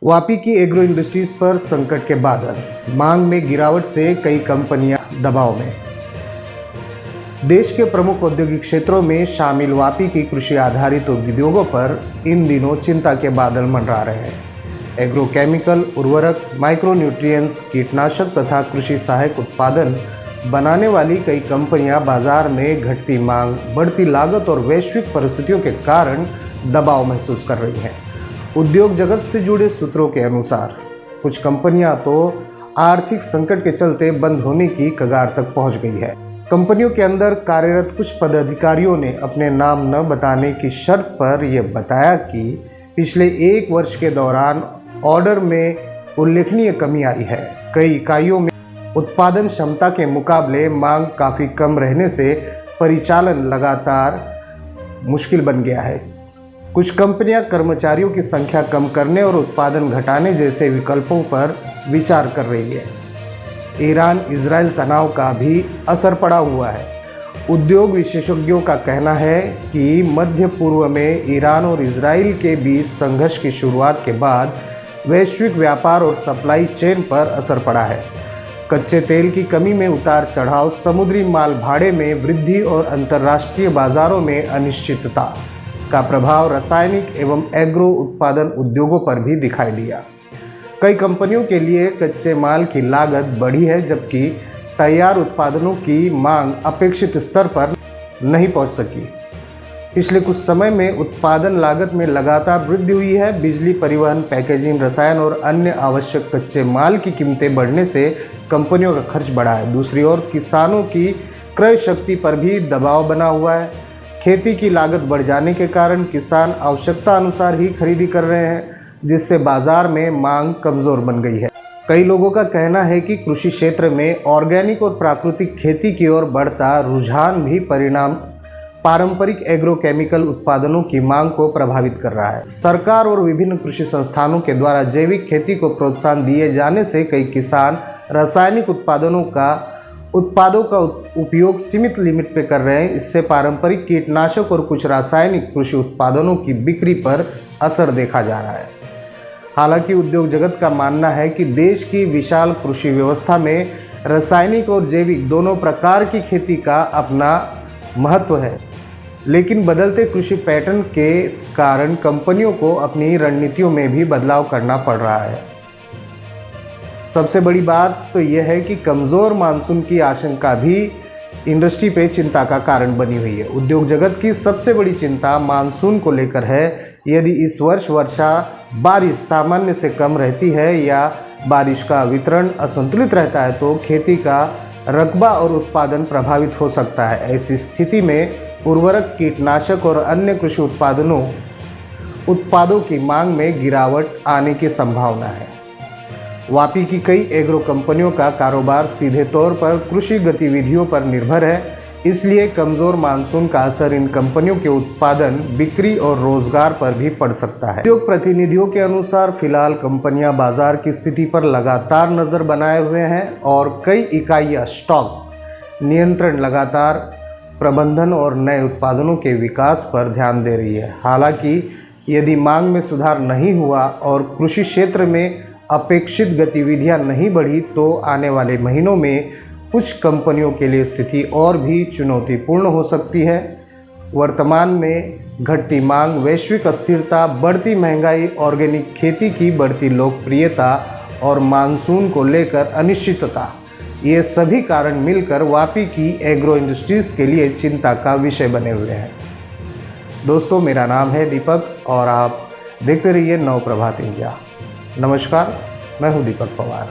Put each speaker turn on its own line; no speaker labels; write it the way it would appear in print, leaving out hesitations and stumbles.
वापी की agro industries पर संकट के बादल, मांग में गिरावट से कई कंपनियां दबाव में। देश के प्रमुख औद्योगिक क्षेत्रों में शामिल वापी की कृषि आधारित उद्योगों पर इन दिनों चिंता के बादल मंडरा रहे हैं। एग्रोकेमिकल, उर्वरक, माइक्रोन्यूट्रिएंट्स, कीटनाशक तथा कृषि सहायक उत्पादन बनाने वाली कई कंपनियां बाजार में घटती मांग, बढ़ती लागत और वैश्विक परिस्थितियों के कारण दबाव महसूस कर रही हैं। उद्योग जगत से जुड़े सूत्रों के अनुसार कुछ कंपनियां तो आर्थिक संकट के चलते बंद होने की कगार तक पहुंच गई है। कंपनियों के अंदर कार्यरत कुछ पदाधिकारियों ने अपने नाम न बताने की शर्त पर यह बताया कि पिछले 1 वर्ष के दौरान ऑर्डर में उल्लेखनीय कमी आई है। कई इकाइयों में उत्पादन क्षमता के मुकाबले मांग काफ़ी कम रहने से परिचालन लगातार मुश्किल बन गया है। कुछ कंपनियां कर्मचारियों की संख्या कम करने और उत्पादन घटाने जैसे विकल्पों पर विचार कर रही है। ईरान-इजराइल तनाव का भी असर पड़ा हुआ है। उद्योग विशेषज्ञों का कहना है कि मध्य पूर्व में ईरान और इजराइल के बीच संघर्ष की शुरुआत के बाद वैश्विक व्यापार और सप्लाई चेन पर असर पड़ा है। कच्चे तेल की कमी में उतार चढ़ाव, समुद्री माल भाड़े में वृद्धि और अंतर्राष्ट्रीय बाजारों में अनिश्चितता का प्रभाव रासायनिक एवं एग्रो उत्पादन उद्योगों पर भी दिखाई दिया। कई कंपनियों के लिए कच्चे माल की लागत बढ़ी है, जबकि तैयार उत्पादनों की मांग अपेक्षित स्तर पर नहीं पहुंच सकी। पिछले कुछ समय में उत्पादन लागत में लगातार वृद्धि हुई है। बिजली, परिवहन, पैकेजिंग, रसायन और अन्य आवश्यक कच्चे माल की कीमतें बढ़ने से कंपनियों का खर्च बढ़ा है। दूसरी ओर किसानों की क्रय शक्ति पर भी दबाव बना हुआ है। खेती की लागत बढ़ जाने के कारण किसान आवश्यकता अनुसार ही खरीदी कर रहे हैं, जिससे बाजार में मांग कमज़ोर बन गई है। कई लोगों का कहना है कि कृषि क्षेत्र में ऑर्गेनिक और प्राकृतिक खेती की ओर बढ़ता रुझान भी पारंपरिक एग्रोकेमिकल उत्पादनों की मांग को प्रभावित कर रहा है। सरकार और विभिन्न कृषि संस्थानों के द्वारा जैविक खेती को प्रोत्साहन दिए जाने से कई किसान रासायनिक उत्पादों का उपयोग सीमित लिमिट पे कर रहे हैं। इससे पारंपरिक कीटनाशक और कुछ रासायनिक कृषि उत्पादनों की बिक्री पर असर देखा जा रहा है। हालांकि उद्योग जगत का मानना है कि देश की विशाल कृषि व्यवस्था में रासायनिक और जैविक दोनों प्रकार की खेती का अपना महत्व है, लेकिन बदलते कृषि पैटर्न के कारण कंपनियों को अपनी रणनीतियों में भी बदलाव करना पड़ रहा है। सबसे बड़ी बात तो यह है कि कमज़ोर मानसून की आशंका भी इंडस्ट्री पे चिंता का कारण बनी हुई है। उद्योग जगत की सबसे बड़ी चिंता मानसून को लेकर है। यदि इस वर्ष बारिश सामान्य से कम रहती है या बारिश का वितरण असंतुलित रहता है तो खेती का रकबा और उत्पादन प्रभावित हो सकता है। ऐसी स्थिति में उर्वरक, कीटनाशक और अन्य कृषि उत्पादों की मांग में गिरावट आने की संभावना है। वापी की कई एग्रो कंपनियों का कारोबार सीधे तौर पर कृषि गतिविधियों पर निर्भर है, इसलिए कमज़ोर मानसून का असर इन कंपनियों के उत्पादन, बिक्री और रोजगार पर भी पड़ सकता है। उद्योग प्रतिनिधियों के अनुसार फिलहाल कंपनियां बाजार की स्थिति पर लगातार नज़र बनाए हुए हैं और कई इकाइयां स्टॉक नियंत्रण, लगातार प्रबंधन और नए उत्पादनों के विकास पर ध्यान दे रही है। हालांकि यदि मांग में सुधार नहीं हुआ और कृषि क्षेत्र में अपेक्षित गतिविधियां नहीं बढ़ी तो आने वाले महीनों में कुछ कंपनियों के लिए स्थिति और भी चुनौतीपूर्ण हो सकती है। वर्तमान में घटती मांग, वैश्विक अस्थिरता, बढ़ती महंगाई, ऑर्गेनिक खेती की बढ़ती लोकप्रियता और मानसून को लेकर अनिश्चितता, ये सभी कारण मिलकर वापी की एग्रो इंडस्ट्रीज़ के लिए चिंता का विषय बने हुए हैं। दोस्तों, मेरा नाम है दीपक और आप देखते रहिए नव प्रभात इंडिया। नमस्कार, मैं हूं दीपक पवार।